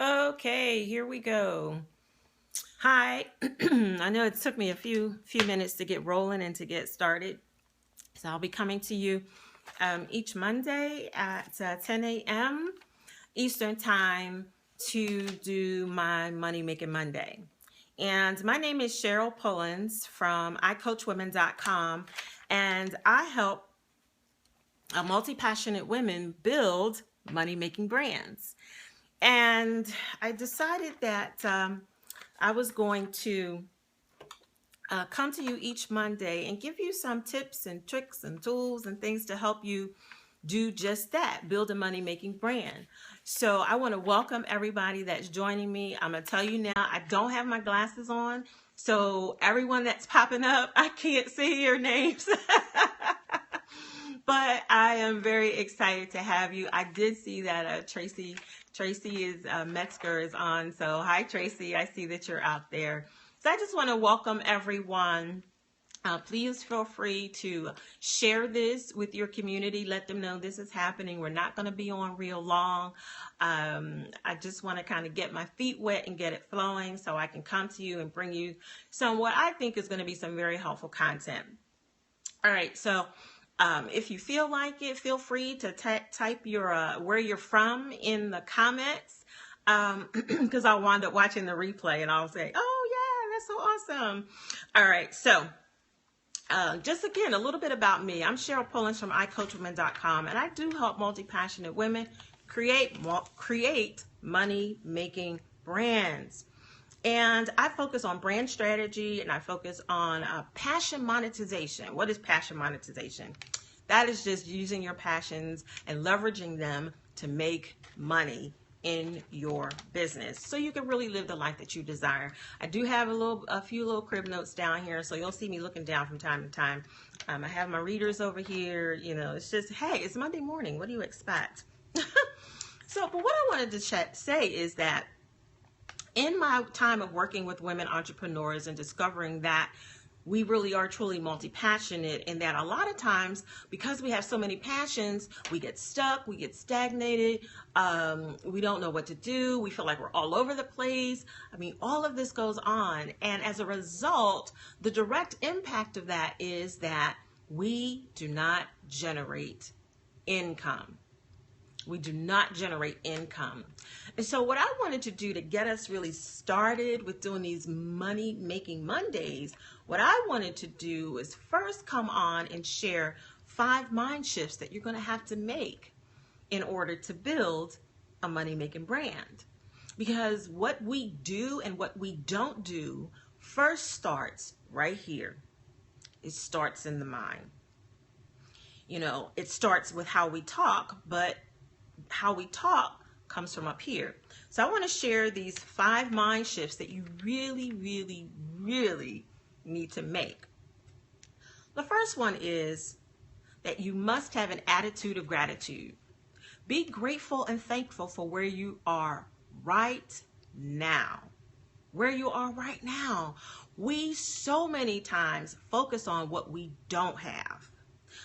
Okay, here we go. Hi. I know it took me a few minutes to get rolling and to get started. So I'll be coming to you each Monday at 10 a.m. Eastern Time to do my Money Making Monday. And my name is Cheryl Pullins from iCoachWomen.com, and I help multi-passionate women build money-making brands. And I decided that I was going to come to you each Monday and give you some tips and tricks and tools and things to help you do just that, build a money making brand. So I want to welcome everybody that's joining me. I'm going to tell you now, I don't have my glasses on. So everyone that's popping up, I can't see your names. But I am very excited to have you. I did see that Tracy is Metzger is on. So hi Tracy, I see that you're out there. So I just want to welcome everyone. Please feel free to share this with your community. Let them know this is happening. We're not going to be on real long. I just want to kind of get my feet wet and get it flowing so I can come to you and bring you some what I think is going to be some very helpful content. All right, so if you feel like it, feel free to type your where you're from in the comments, because I'll wind up watching the replay and I'll say, oh yeah, that's so awesome. All right, so just again, a little bit about me. I'm Cheryl Pullins from iCoachWomen.com, and I do help multi-passionate women create money-making brands. And I focus on brand strategy, and I focus on passion monetization. What is passion monetization? That is just using your passions and leveraging them to make money in your business so you can really live the life that you desire. I do have a few little crib notes down here, so you'll see me looking down from time to time. I have my readers over here. You know, it's just, hey, it's Monday morning. What do you expect? But what I wanted to say is that in my time of working with women entrepreneurs and discovering that we really are truly multi-passionate, and that a lot of times, because we have so many passions, we get stuck, we get stagnated, we don't know what to do, we feel like we're all over the place. I mean, all of this goes on, and as a result, the direct impact of that is that we do not generate income. We do not generate income. And so what I wanted to do to get us really started with doing these money making Mondays, what I wanted to do is first come on and share 5 mind shifts that you're going to have to make in order to build a money making brand. Because what we do and what we don't do first starts right here. It starts in the mind. You know, it starts with how we talk, but how we talk comes from up here. So I want to share these 5 mind shifts that you really, really, really need to make. The first one is that you must have an attitude of gratitude. Be grateful and thankful for where you are right now. Where you are right now. We so many times focus on what we don't have.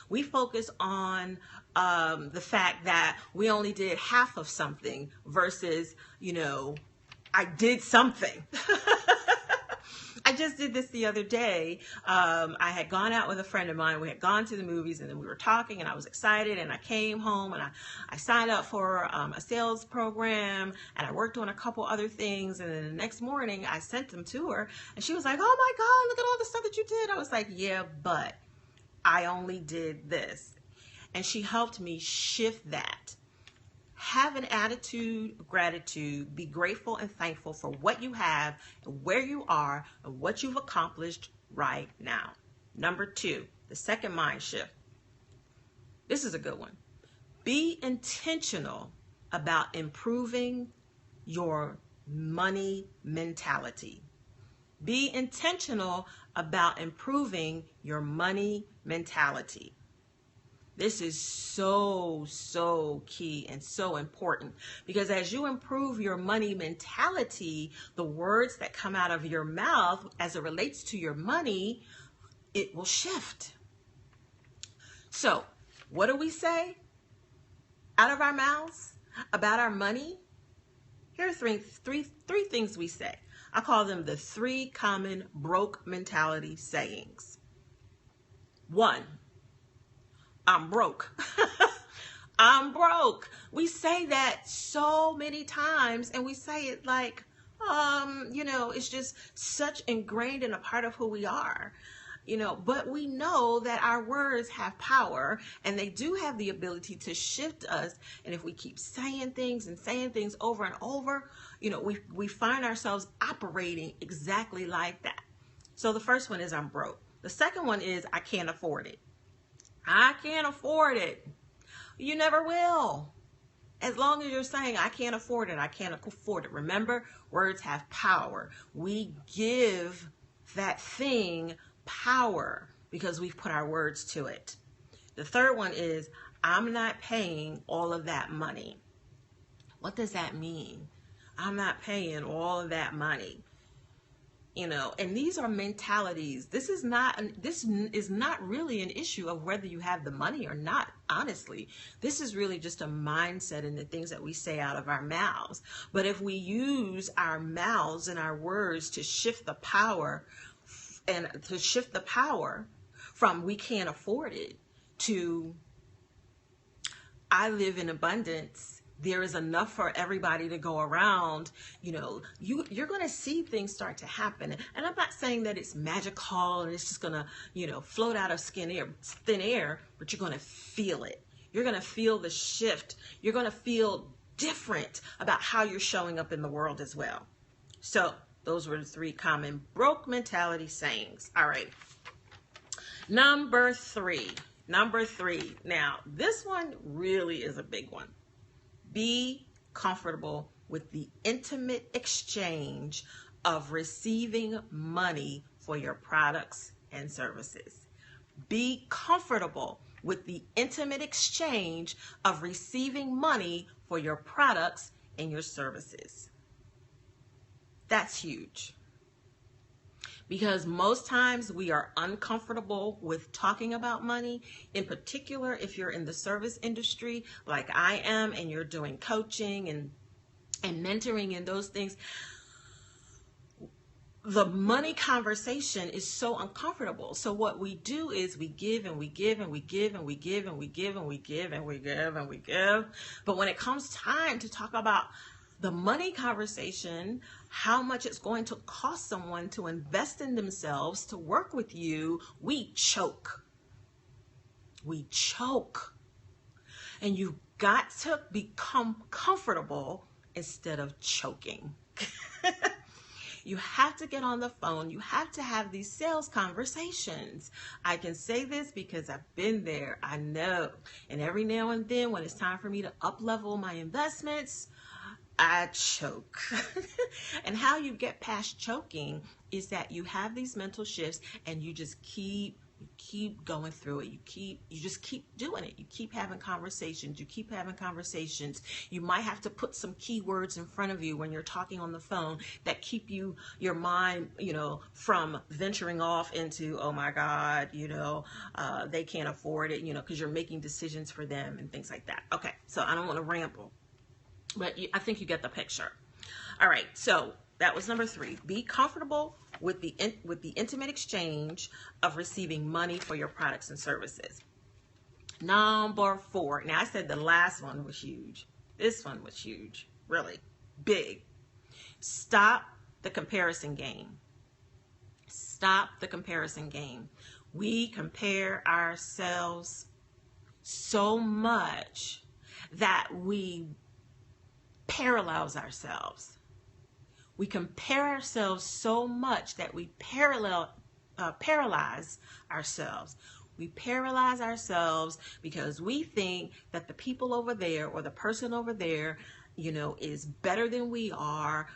We focus on the fact that we only did half of something versus, I did something. I just did this the other day. I had gone out with a friend of mine. We had gone to the movies, and then we were talking, and I was excited, and I came home, and I signed up for a sales program, and I worked on a couple other things, and then the next morning I sent them to her, and she was like, oh my God, look at all the stuff that you did. I was like, yeah, but I only did this. And she helped me shift that. Have an attitude of gratitude. Be grateful and thankful for what you have and where you are and what you've accomplished right now. Number 2, the second mind shift. This is a good one. Be intentional about improving your money mentality. Be intentional about improving your money mentality. This is so key and so important, because as you improve your money mentality, the words that come out of your mouth as it relates to your money, it will shift. So, what do we say out of our mouths about our money? Here are three things we say. I call them the 3 common broke mentality sayings. 1, I'm broke. I'm broke. We say that so many times, and we say it like, it's just such ingrained in a part of who we are. But we know that our words have power, and they do have the ability to shift us. And if we keep saying things over and over, we find ourselves operating exactly like that. So the first one is I'm broke. The second one is I can't afford it. I can't afford it. You never will. As long as you're saying, I can't afford it, I can't afford it. Remember, words have power. We give that thing power because we've put our words to it. The third one is, I'm not paying all of that money. What does that mean? I'm not paying all of that money. And these are mentalities. This is not really an issue of whether you have the money or not. Honestly, this is really just a mindset and the things that we say out of our mouths. But if we use our mouths and our words to shift the power from we can't afford it to I live in abundance, there is enough for everybody to go around, you're going to see things start to happen. And I'm not saying that it's magical and it's just going to, float out of thin air, but you're going to feel it. You're going to feel the shift. You're going to feel different about how you're showing up in the world as well. So those were the 3 common broke mentality sayings. All right. Number three. Now, this one really is a big one. Be comfortable with the intimate exchange of receiving money for your products and services. Be comfortable with the intimate exchange of receiving money for your products and your services. That's huge. Because most times we are uncomfortable with talking about money, in particular if you're in the service industry like I am and you're doing coaching and mentoring and those things. The money conversation is so uncomfortable. So what we do is we give and we give and we give and we give and we give and we give and we give and we give. But when it comes time to talk about the money conversation, how much it's going to cost someone to invest in themselves to work with you, we choke. We choke. And you've got to become comfortable instead of choking. You have to get on the phone. You have to have these sales conversations. I can say this because I've been there. I know. And every now and then when it's time for me to up-level my investments, I choke. And how you get past choking is that you have these mental shifts and you just keep going through it. You just keep doing it. You keep having conversations. You might have to put some keywords in front of you when you're talking on the phone that keep your mind, from venturing off into, oh my God, they can't afford it, because you're making decisions for them and things like that. Okay. So I don't want to ramble, but I think you get the picture. All right. So that was number 3. Be comfortable with the intimate exchange of receiving money for your products and services. Number 4. Now, I said the last one was huge. This one was huge. Really big. Stop the comparison game. Stop the comparison game. We compare ourselves so much that we paralyze ourselves. We compare ourselves so much that we paralyze ourselves. We paralyze ourselves because we think that the people over there or the person over there, is better than we are.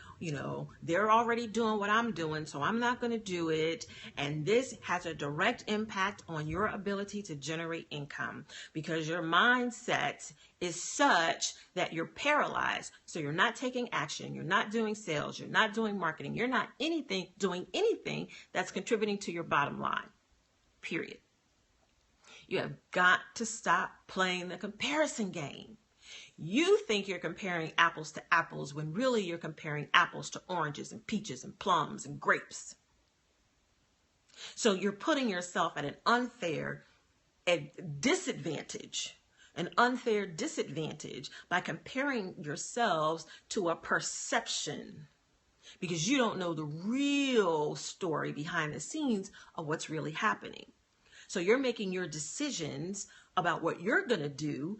They're already doing what I'm doing, so I'm not going to do it. And this has a direct impact on your ability to generate income because your mindset is such that you're paralyzed. So you're not taking action. You're not doing sales. You're not doing marketing. You're not doing anything that's contributing to your bottom line, period. You have got to stop playing the comparison game. You think you're comparing apples to apples when really you're comparing apples to oranges and peaches and plums and grapes. So you're putting yourself at an unfair disadvantage by comparing yourselves to a perception, because you don't know the real story behind the scenes of what's really happening. So you're making your decisions about what you're going to do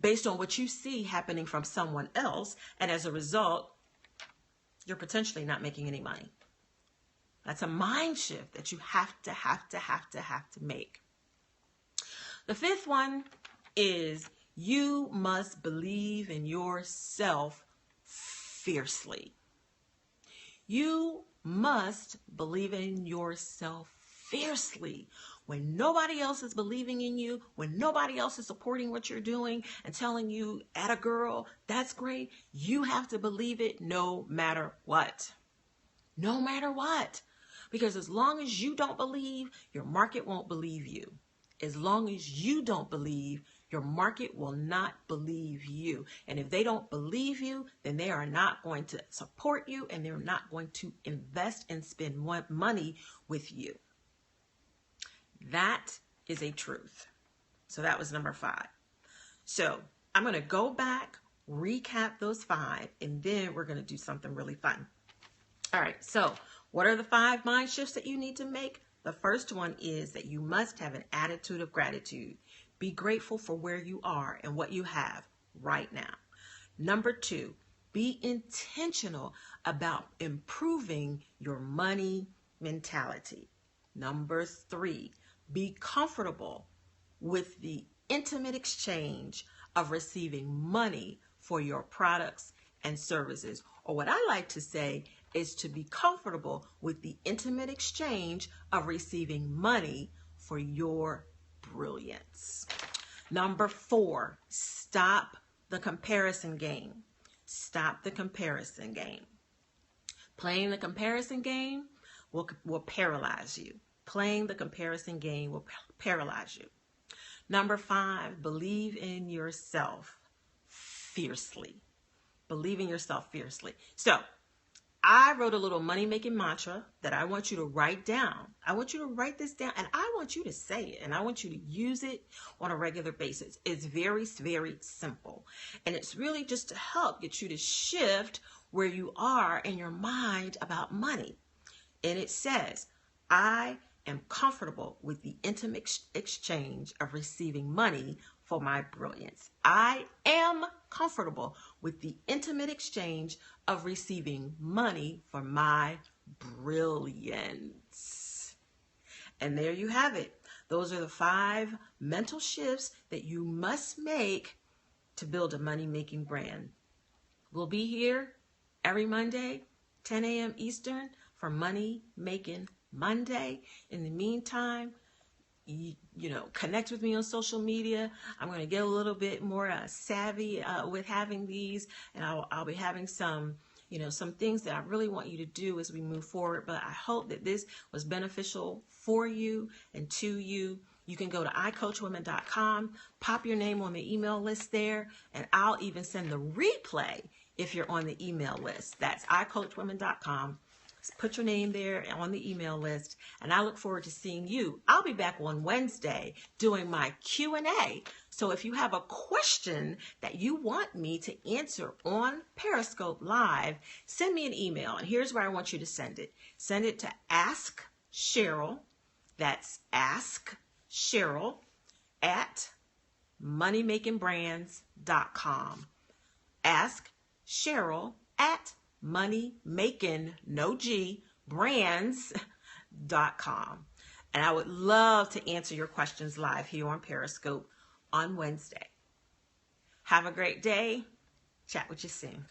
based on what you see happening from someone else. And as a result, you're potentially not making any money. That's a mind shift that you have to make. The fifth one is you must believe in yourself fiercely. You must believe in yourself fiercely. When nobody else is believing in you, when nobody else is supporting what you're doing and telling you, atta girl, that's great, you have to believe it no matter what. No matter what. Because as long as you don't believe, your market won't believe you. As long as you don't believe, your market will not believe you. And if they don't believe you, then they are not going to support you, and they're not going to invest and spend money with you. That is a truth. So that was number 5. So I'm going to go back, recap those 5, and then we're going to do something really fun. All right. So what are the 5 mind shifts that you need to make? The first one is that you must have an attitude of gratitude. Be grateful for where you are and what you have right now. Number 2, be intentional about improving your money mentality. Number 3, be comfortable with the intimate exchange of receiving money for your products and services. Or what I like to say is to be comfortable with the intimate exchange of receiving money for your brilliance. Number 4, stop the comparison game. Stop the comparison game. Playing the comparison game will paralyze you. Playing the comparison game will paralyze you. Number 5, believe in yourself fiercely. Believe in yourself fiercely. So I wrote a little money-making mantra that I want you to write down. I want you to write this down, and I want you to say it, and I want you to use it on a regular basis. It's very, very simple, and it's really just to help get you to shift where you are in your mind about money. And it says, I am comfortable with the intimate exchange of receiving money for my brilliance. I am comfortable with the intimate exchange of receiving money for my brilliance. And there you have it. Those are the 5 mental shifts that you must make to build a money-making brand. We'll be here every Monday, 10 a.m. Eastern, for Money Making Monday. In the meantime, connect with me on social media. I'm going to get a little bit more savvy with having these, and I'll be having some things that I really want you to do as we move forward. But I hope that this was beneficial for you and to you. You can go to iCoachWomen.com, pop your name on the email list there, and I'll even send the replay if you're on the email list. That's iCoachWomen.com. Put your name there on the email list, and I look forward to seeing you. I'll be back on Wednesday doing my Q&A. So if you have a question that you want me to answer on Periscope Live, send me an email, and here's where I want you to send it. Send it to AskCheryl. That's AskCheryl at moneymakingbrands.com. AskCheryl at moneymaking, no G, brands.com. And I would love to answer your questions live here on Periscope on Wednesday. Have a great day. Chat with you soon.